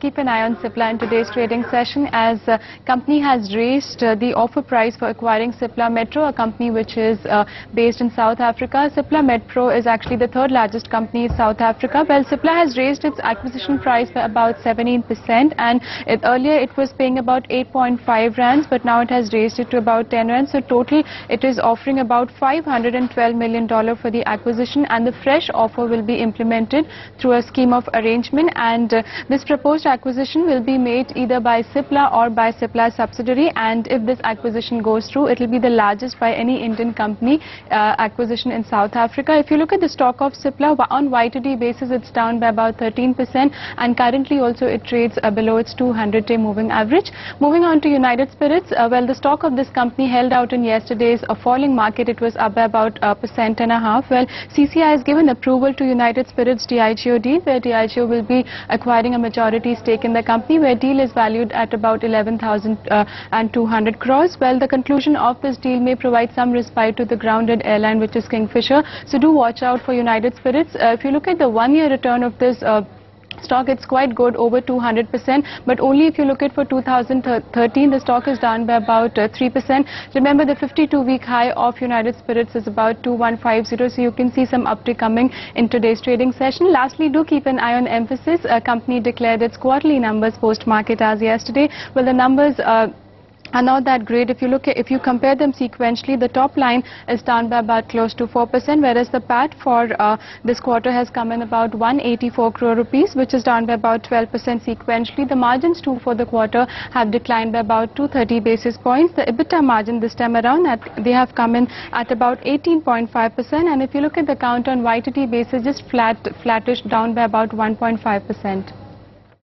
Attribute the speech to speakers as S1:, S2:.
S1: keep an eye on Cipla in today's trading session as company has raised the offer price for acquiring Cipla Metro, a company which is based in South Africa. Cipla Metro is actually the third largest company in South Africa. Well, Cipla has raised its acquisition price by about 17%, and earlier it was paying about 8.5 rands, but now it has raised it to about 10 rands. So total it is offering about $512 million for the acquisition, and the fresh offer will be implemented through a scheme of arrangement, and this proposed acquisition will be made either by Cipla or by Cipla's subsidiary, and if this acquisition goes through, it will be the largest by any Indian company acquisition in South Africa. If you look at the stock of Cipla on YTD basis, it's down by about 13%, and currently also it trades below its 200-day moving average. Moving on to United Spirits, well, the stock of this company held out in yesterday's falling market. It was up by about 1.5%. Well, CCI has given approval to United Spirits Diageo deal, where Diageo will be acquiring a majority stake in the company, where deal is valued at about 11,200 crores. Well, the conclusion of this deal may provide some respite to the grounded airline, which is Kingfisher. So do watch out for United Spirits. If you look at the one-year return of this stock, it's quite good, over 200%, but only if you look at for 2013, the stock is down by about 3%. Remember, the 52-week high of United Spirits is about 2150, so you can see some uptick coming in today's trading session. Lastly, do keep an eye on Mphasis. A company declared its quarterly numbers post-market as yesterday. Well, the numbers are not that great. If you compare them sequentially, the top line is down by about close to 4%, whereas the PAT for this quarter has come in about 184 crore rupees, which is down by about 12% sequentially. The margins too for the quarter have declined by about 230 basis points. The EBITDA margin this time around, they have come in at about 18.5%, and if you look at the count on YTD basis, just flattish, down by about 1.5%.